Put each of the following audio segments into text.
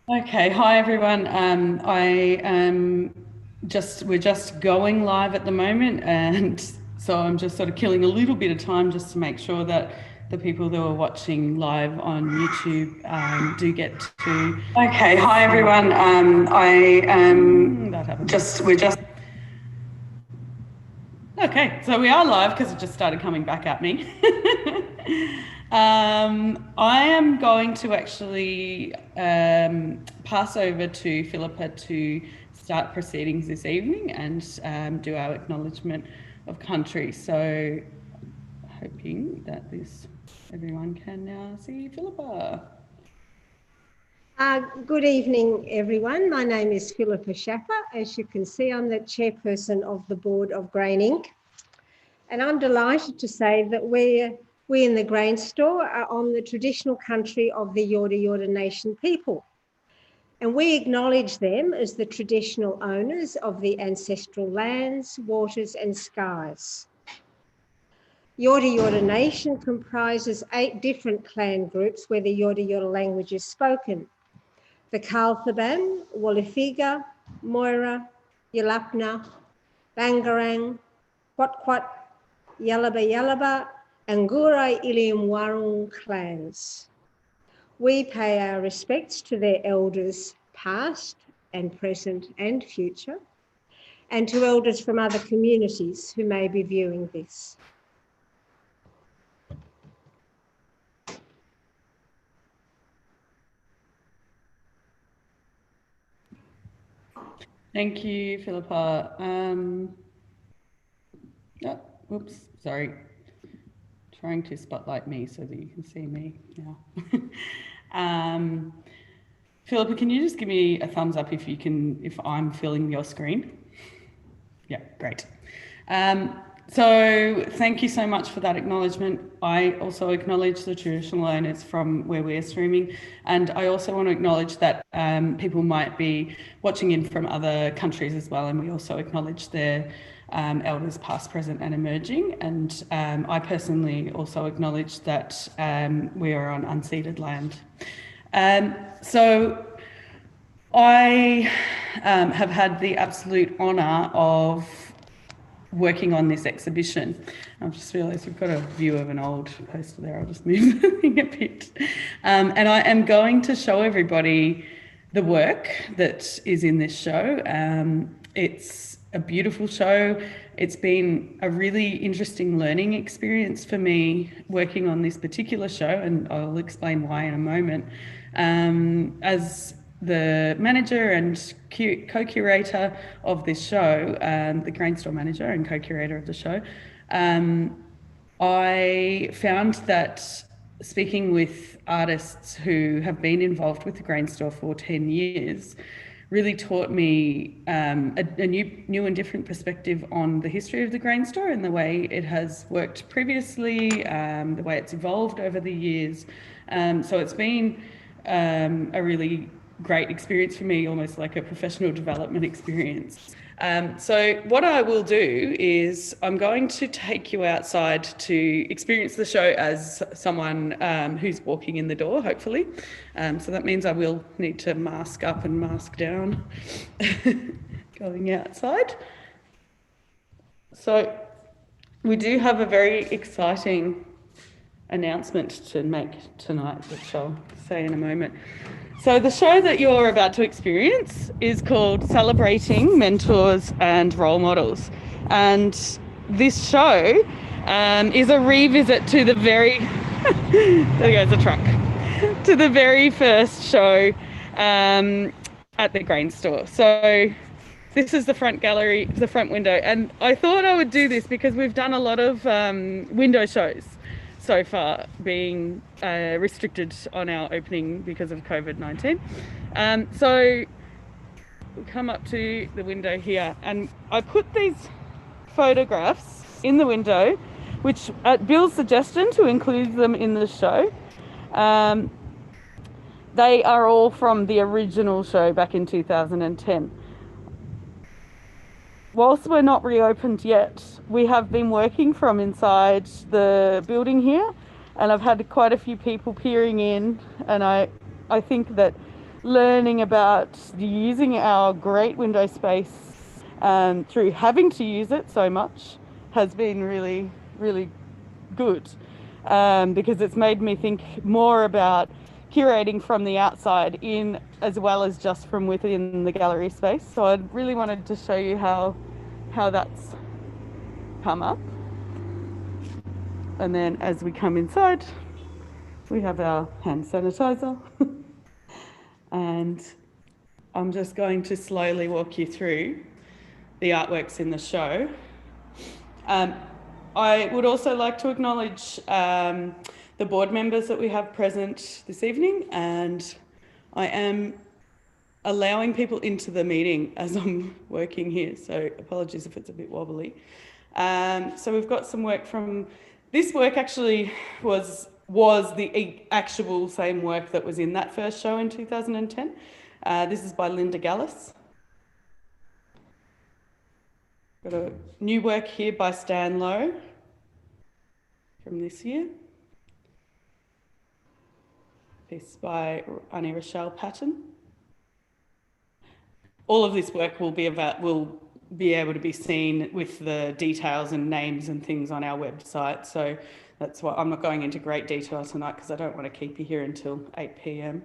Okay, hi everyone. We're just going live at the moment, and so I'm just sort of killing a little bit of time just to make sure that the people that are watching live on YouTube do get to. Okay, hi everyone. That happened. We're just. Okay, so we are live because it just started coming back at me. I am going to actually pass over to Philippa to start proceedings this evening and do our acknowledgement of country. So, hoping that everyone can now see Philippa. Good evening, everyone. My name is Philippa Schaffer. As you can see, I'm the chairperson of the board of Grain Inc. And I'm delighted to say that we in the Grain Store are on the traditional country of the Yorta Yorta Nation people. And we acknowledge them as the traditional owners of the ancestral lands, waters and skies. Yorta Yorta Nation comprises 8 different clan groups where the Yorta Yorta language is spoken. The Kalthaban, Walifiga, Moira, Yalapna, Bangarang, Kwat, Yalaba, and Gurai Ilium Warung clans. We pay our respects to their elders past and present and future, and to elders from other communities who may be viewing this. Thank you, Philippa. Oops, sorry. Trying to spotlight me so that you can see me now. Philippa, can you just give me a thumbs up if I'm filling your screen? Yeah, great. So thank you so much for that acknowledgement. I also acknowledge the traditional owners from where we're streaming, and I also want to acknowledge that people might be watching in from other countries as well, and we also acknowledge their elders past, present and emerging. And I personally also acknowledge that we are on unceded land. So I have had the absolute honour of working on this exhibition. I've just realised we've got a view of an old poster there. I'll just move the thing a bit. And I am going to show everybody the work that is in this show. It's a beautiful show. It's been a really interesting learning experience for me working on this particular show, and I'll explain why in a moment. As the manager and co-curator of this show, the Grain Store manager and co-curator of the show, I found that speaking with artists who have been involved with the Grain Store for 10 years really taught me a new and different perspective on the history of the Grain Store and the way it has worked previously, the way it's evolved over the years. So it's been a really great experience for me, almost like a professional development experience. So what I will do is I'm going to take you outside to experience the show as someone who's walking in the door, hopefully. So that means I will need to mask up and mask down going outside. So we do have a very exciting announcement to make tonight, which I'll say in a moment. So the show that you're about to experience is called Celebrating Mentors and Role Models. And this show is a revisit to the very, there goes a truck, to the very first show at the Grain Store. So this is the front gallery, the front window. And I thought I would do this because we've done a lot of window shows so far, being restricted on our opening because of COVID-19. So we come up to the window here and I put these photographs in the window, which at Bill's suggestion to include them in the show. They are all from the original show back in 2010. Whilst we're not reopened yet, we have been working from inside the building here, and I've had quite a few people peering in, and I think that learning about using our great window space through having to use it so much has been really, really good, because it's made me think more about curating from the outside in as well as just from within the gallery space. So I really wanted to show you how that's come up. And then as we come inside, we have our hand sanitizer. And I'm just going to slowly walk you through the artworks in the show. I would also like to acknowledge the board members that we have present this evening, and I am allowing people into the meeting as I'm working here, so apologies if it's a bit wobbly. So we've got some work from, this work actually was the actual same work that was in that first show in 2010. This is by Linda Gallis. Got a new work here by Stan Lowe from this year. Piece by Annie Rochelle Patton. All of this work will be able to be seen with the details and names and things on our website. So that's why I'm not going into great detail tonight, because I don't want to keep you here until 8 p.m.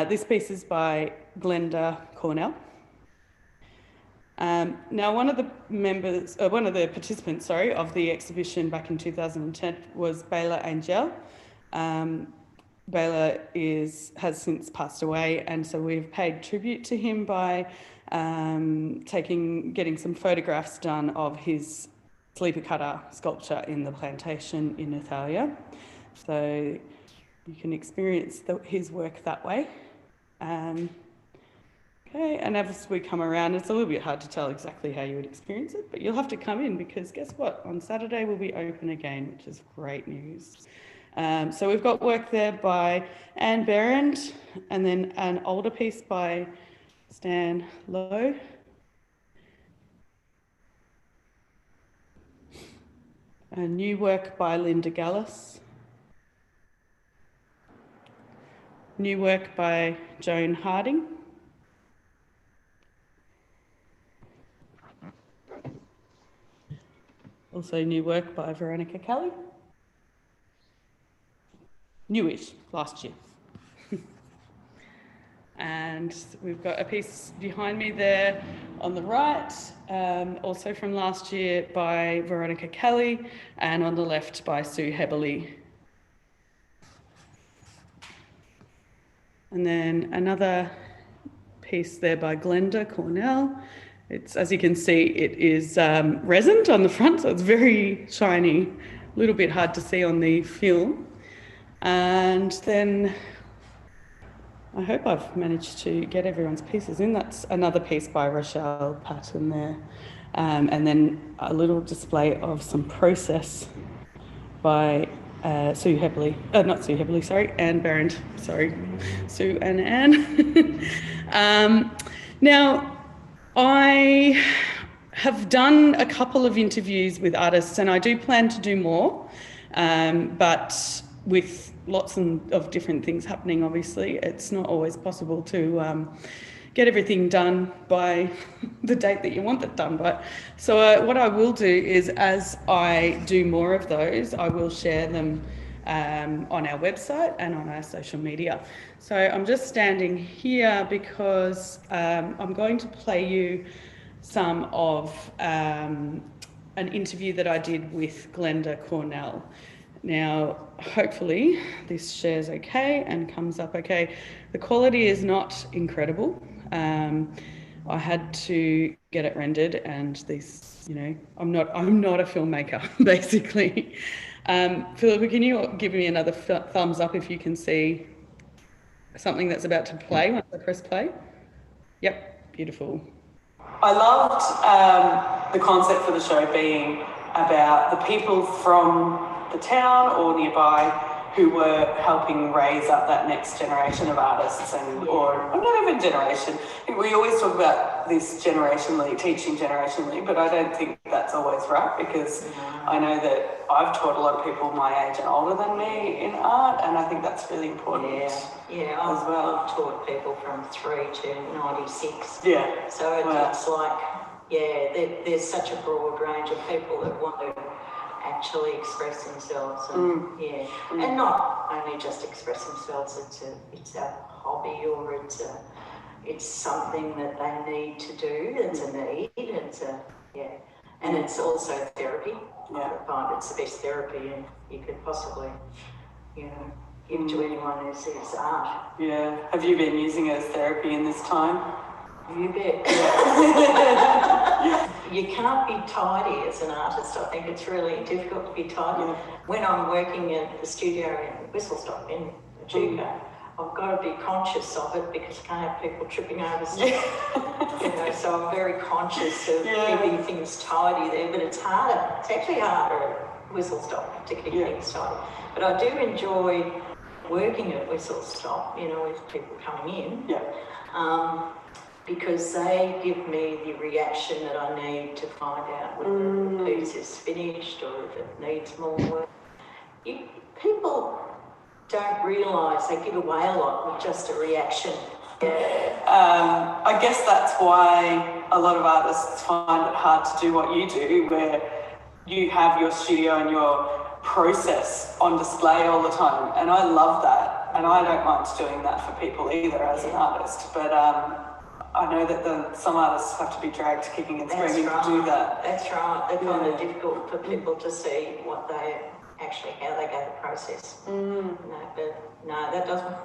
This piece is by Glenda Cornell. Now, one of the participants, of the exhibition back in 2010 was Bela Angel. Bela has since passed away, and so we've paid tribute to him by getting some photographs done of his sleeper cutter sculpture in the plantation in Nathalia. So you can experience his work that way. Okay, and as we come around, it's a little bit hard to tell exactly how you would experience it, but you'll have to come in, because guess what? On Saturday we'll be open again, which is great news. So we've got work there by Anne Berend, and then an older piece by Stan Lowe. A new work by Linda Gallis. New work by Joan Harding. Also new work by Veronica Kelly. Newish, last year. And we've got a piece behind me there on the right, also from last year by Veronica Kelly, and on the left by Sue Heberley. And then another piece there by Glenda Cornell. It's, as you can see, it is resined on the front, so it's very shiny, a little bit hard to see on the film. And then I hope I've managed to get everyone's pieces in. That's another piece by Rochelle Patton there. And then a little display of some process by Sue Heberley, not Sue Heberley, sorry, Anne Berend, sorry, Sue and Anne. Now, I have done a couple of interviews with artists, and I do plan to do more, but with lots of different things happening, obviously, it's not always possible to get everything done by the date that you want it done by. So what I will do is, as I do more of those, I will share them on our website and on our social media. So I'm just standing here because I'm going to play you some of an interview that I did with Glenda Cornell. Now, hopefully this shares okay and comes up okay. The quality is not incredible. I had to get it rendered, and this, I'm not a filmmaker, basically. Philippa, can you give me another thumbs up if you can see something that's about to play once I press play? Yep, beautiful. I loved the concept for the show being about the people from the town or nearby who were helping raise up that next generation of artists, or not even generation. We always talk about this generationally, teaching generationally, but I don't think that's always right, because I know that I've taught a lot of people my age and older than me in art, and I think that's really important. I've taught people from 3 to 96. Yeah. So it's like, there's such a broad range of people that want to actually express themselves, and and not only just express themselves. It's a hobby, or it's something that they need to do. It's a need. And it's also therapy. I find it's the best therapy, and you could possibly, give to anyone who sees art. Yeah. Have you been using it as therapy in this time? You bet. You can't be tidy as an artist. I think it's really difficult to be tidy. When I'm working at the studio in Whistle Stop in Echuca, I've got to be conscious of it, because I can't have people tripping over stuff. So I'm very conscious of keeping things tidy there. But it's harder. It's actually harder at Whistle Stop to keep things tidy. But I do enjoy working at Whistle Stop, with people coming in. Because they give me the reaction that I need to find out whether the piece is finished or if it needs more work. People don't realise they give away a lot with just a reaction. I guess that's why a lot of artists find it hard to do what you do, where you have your studio and your process on display all the time. And I love that. And I don't mind doing that for people either as an artist. But I know that some artists have to be dragged kicking and screaming to do that. That's right. They find it difficult for people to see what how they go the process. No, that doesn't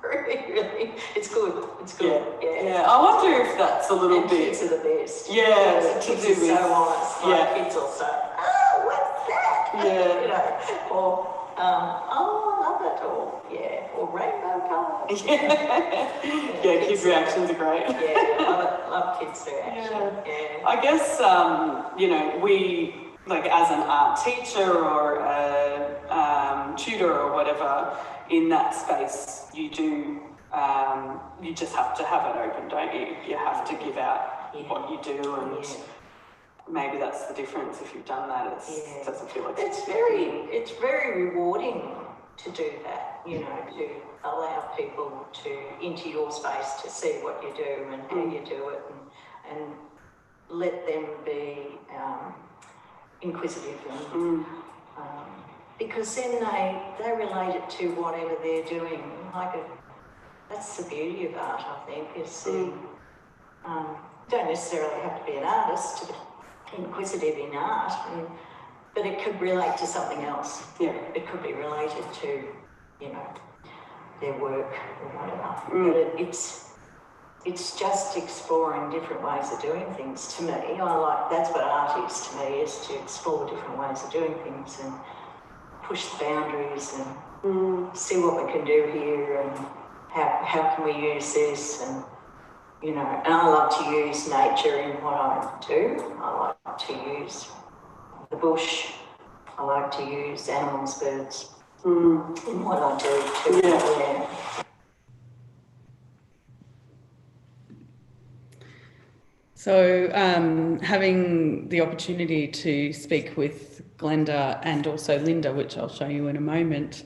really. It's good. It's good. Yeah. I wonder if that's a little bit. Kids are the best. Yeah. Kids are so honest. Kids will say, "Oh, what's that?" Yeah. Or I love it. Or rainbow colours. Kids' reactions are great. Love kids' reaction. I guess we, like, as an art teacher or a tutor or whatever, in that space, you do. You just have to have it open, don't you? You have to give out what you do, and maybe that's the difference. If you've done that, it doesn't feel like it's very rewarding to do that. To allow people into your space to see what you do and how you do it, and let them be inquisitive, and because then they relate it to whatever they're doing. That's the beauty of art, I think, is don't necessarily have to be an artist to be inquisitive in art, but it could relate to something else. It could be related to, their work or whatever. But it's just exploring different ways of doing things. To me, that's what art is to me, is to explore different ways of doing things and push the boundaries and see what we can do here, and how can we use this, and and I love to use nature in what I do. I like to use the bush. I like to use animals, birds in what I do too. So having the opportunity to speak with Glenda and also Linda, which I'll show you in a moment,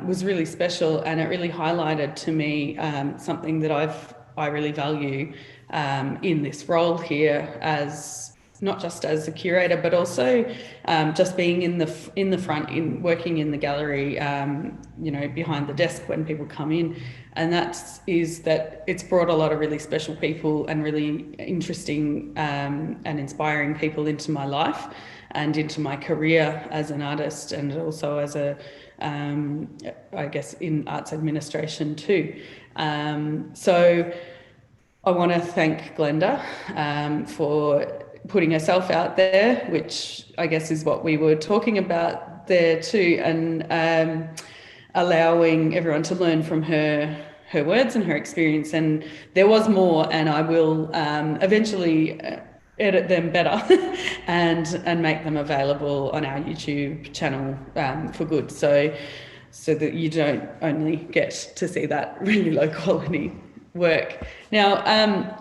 was really special, and it really highlighted to me something that I really value in this role here, as not just as a curator, but also just being in the front, in working in the gallery, behind the desk when people come in. And that it's brought a lot of really special people and really interesting and inspiring people into my life and into my career as an artist, and also as I guess in arts administration too. So I want to thank Glenda for putting herself out there, which I guess is what we were talking about there too, and allowing everyone to learn from her words and her experience. And there was more, and I will eventually edit them better and make them available on our YouTube channel for good. So so that you don't only get to see that really low quality work. Now,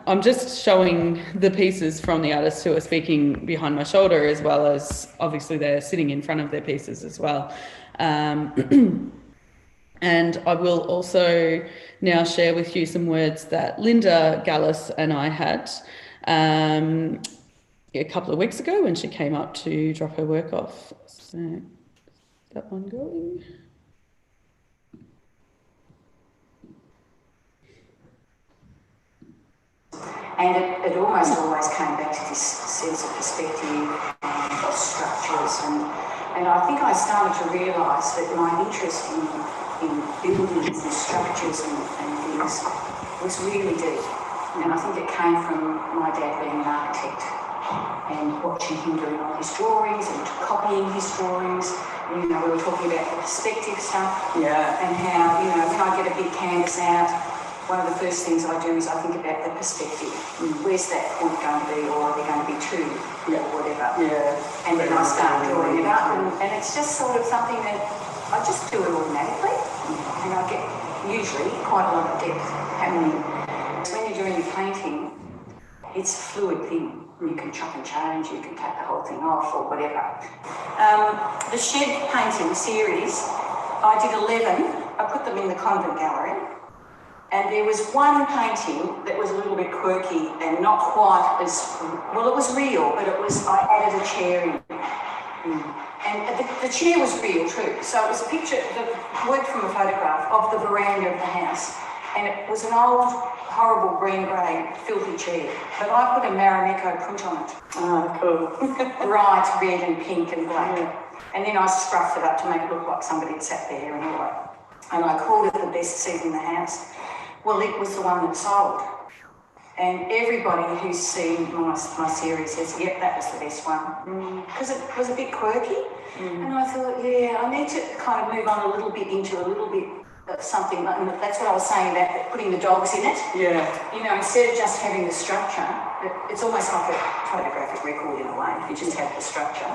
I'm just showing the pieces from the artists who are speaking behind my shoulder, as well as obviously they're sitting in front of their pieces as well. And I will also now share with you some words that Linda Gallus and I had a couple of weeks ago when she came up to drop her work off. So that one going. And it almost always came back to this sense of perspective and structures, and I think I started to realise that my interest in buildings and structures and things was really deep. And I think it came from my dad being an architect and watching him doing all his drawings and copying his drawings. You know, we were talking about the perspective stuff, and how, you know, when I get a big canvas out, one of the first things I do is I think about the perspective. Where's that point going to be, or are there going to be two, or whatever? And then I start drawing it up, and it's just sort of something that I just do it automatically, and I get usually quite a lot of depth happening. So when you're doing your painting, it's a fluid thing. You can chop and change, you can take the whole thing off or whatever. The shed painting series, I did 11. I put them in the convent gallery. And there was one painting that was a little bit quirky and not quite as, well, it was real, but it was, I added a chair in. And the chair was real too. So it was a picture, the work from a photograph of the veranda of the house. And it was an old, horrible green-grey, filthy chair. But I put a Marimekko print on it. Oh, cool. Bright red and pink and black. And then I scruffed it up to make it look like somebody had sat there and all that. And I called it the best seat in the house. Well, it was the one that sold. And everybody who's seen my series says, yep, that was the best one. Because it was a bit quirky. And I thought, yeah, I need to kind of move on a little bit into a little bit of something. And that's what I was saying about putting the dogs in it. Yeah. You know, instead of just having the structure, it's almost like a photographic record in a way, if you just have the structure.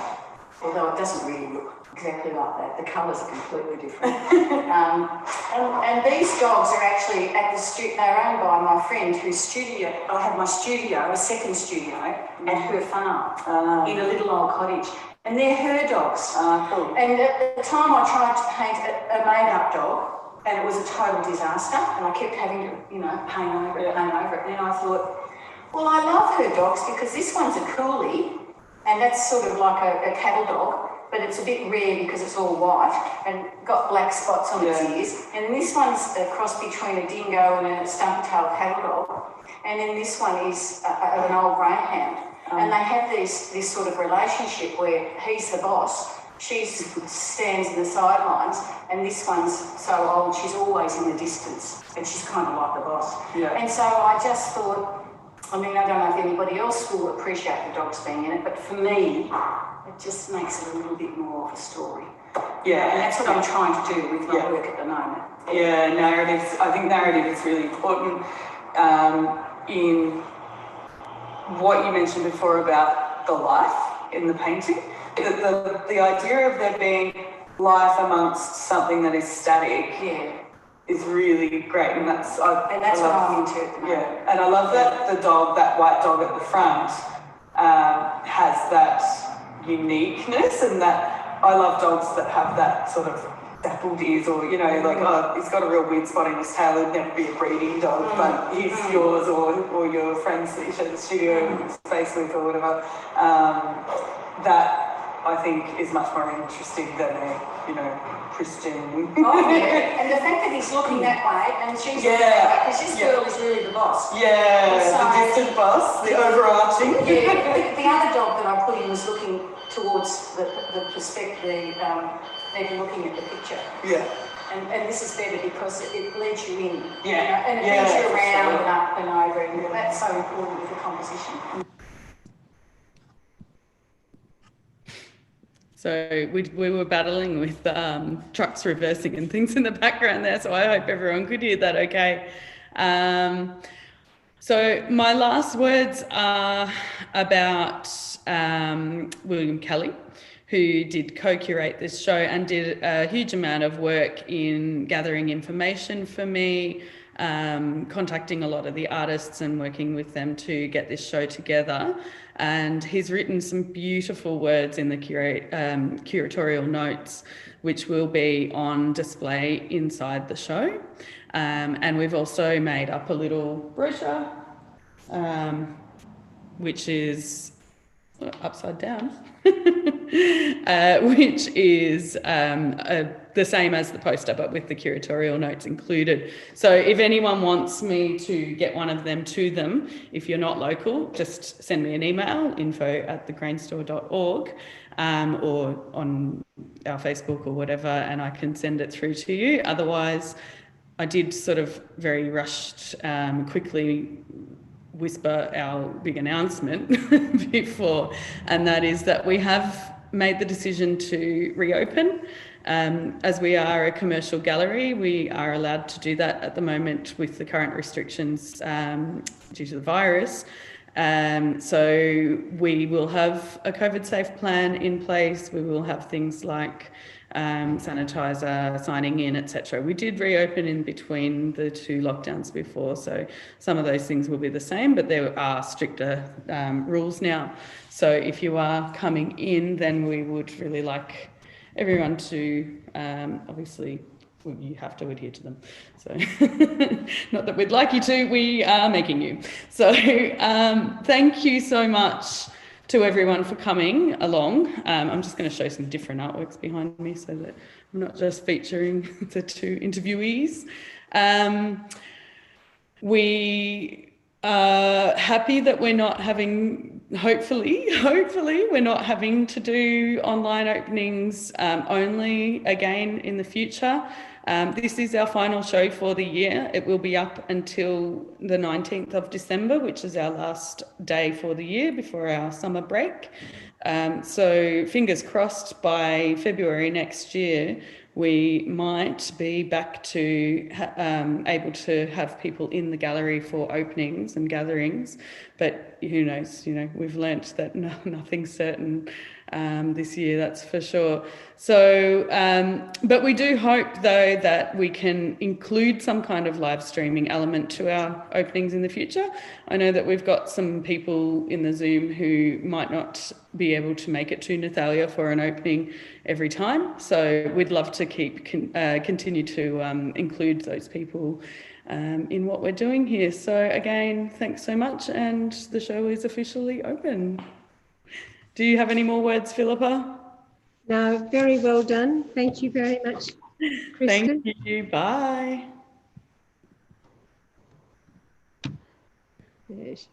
Although it doesn't really look exactly like that. The colours are completely different. And these dogs are actually at the studio, they're owned by my friend whose studio, I have my studio, a second studio, at her farm in a little old cottage. And they're her dogs. Cool. And at the time I tried to paint a made-up dog, and it was a total disaster, and I kept having to, you know, paint over it. And then I thought, well, I love her dogs because this one's a coolie, and that's sort of like a cattle dog, but it's a bit rare because it's all white and got black spots on its ears. And this one's a cross between a dingo and a stumpy-tailed cattle dog. And then this one is an old greyhound. And they have this sort of relationship where he's the boss, she stands in the sidelines, and this one's so old, she's always in the distance, and she's kind of like the boss. And so I just thought, I mean, I don't know if anybody else will appreciate the dogs being in it, but for me, it just makes it a little bit more of a story. And that's what I'm trying to do with my work at the moment. Narratives. I think narrative is really important in what you mentioned before about the life in the painting. The idea of there being life amongst something that is static is really great, and that's what I'm into at the moment. And I love that the dog, that white dog at the front, has that uniqueness, and that I love dogs that have that sort of dappled ears, or, you know, like, oh, he's got a real weird spot in his tail, he'd never be a breeding dog, but he's yours or your friends that you share the studio space with or whatever. That I think is much more interesting than a, you know, Christian. And the fact that he's looking that way and she's looking that way, because this girl is really the boss. So, the distant boss, the overarching. The other dog that I put in was looking towards the perspective, maybe looking at the picture. And this is better because it leads you in. You know, and it leads you around and up and over, and that's so important with the composition. So we were battling with trucks reversing and things in the background there, so I hope everyone could hear that okay. So my last words are about William Kelly, who did co-curate this show and did a huge amount of work in gathering information for me, contacting a lot of the artists and working with them to get this show together. And he's written some beautiful words in the curatorial notes, which will be on display inside the show. And we've also made up a little brochure, which is upside down, which is the same as the poster, but with the curatorial notes included. So if anyone wants me to get one of them to them, if you're not local, just send me an email, info@thegrainstore.org, or on our Facebook or whatever, and I can send it through to you. Otherwise, I did sort of very rushed, quickly whisper our big announcement before, and that is that we have made the decision to reopen. As we are a commercial gallery, we are allowed to do that at the moment with the current restrictions due to the virus. So we will have a COVID safe plan in place. We will have things like sanitizer, signing in, etc. We did reopen in between the two lockdowns before, so some of those things will be the same, but there are stricter rules now. So if you are coming in, then we would really like everyone to, obviously, you have to adhere to them. So not that we'd like you to, we are making you. So thank you so much to everyone for coming along. I'm just going to show some different artworks behind me so that I'm not just featuring the two interviewees. We are happy that we're not having, hopefully we're not having to do online openings only again in the future. This is our final show for the year. It will be up until the 19th of December, which is our last day for the year before our summer break. So fingers crossed by February next year, we might be back to able to have people in the gallery for openings and gatherings, but who knows, you know, we've learnt that nothing's certain this year, that's for sure. So, but we do hope though that we can include some kind of live streaming element to our openings in the future. I know that we've got some people in the Zoom who might not be able to make it to Nathalia for an opening every time. So we'd love to continue to include those people in what we're doing here. So again, thanks so much, and the show is officially open. Do you have any more words, Philippa? No, very well done. Thank you very much, Kristen. Thank you. Bye. Yes.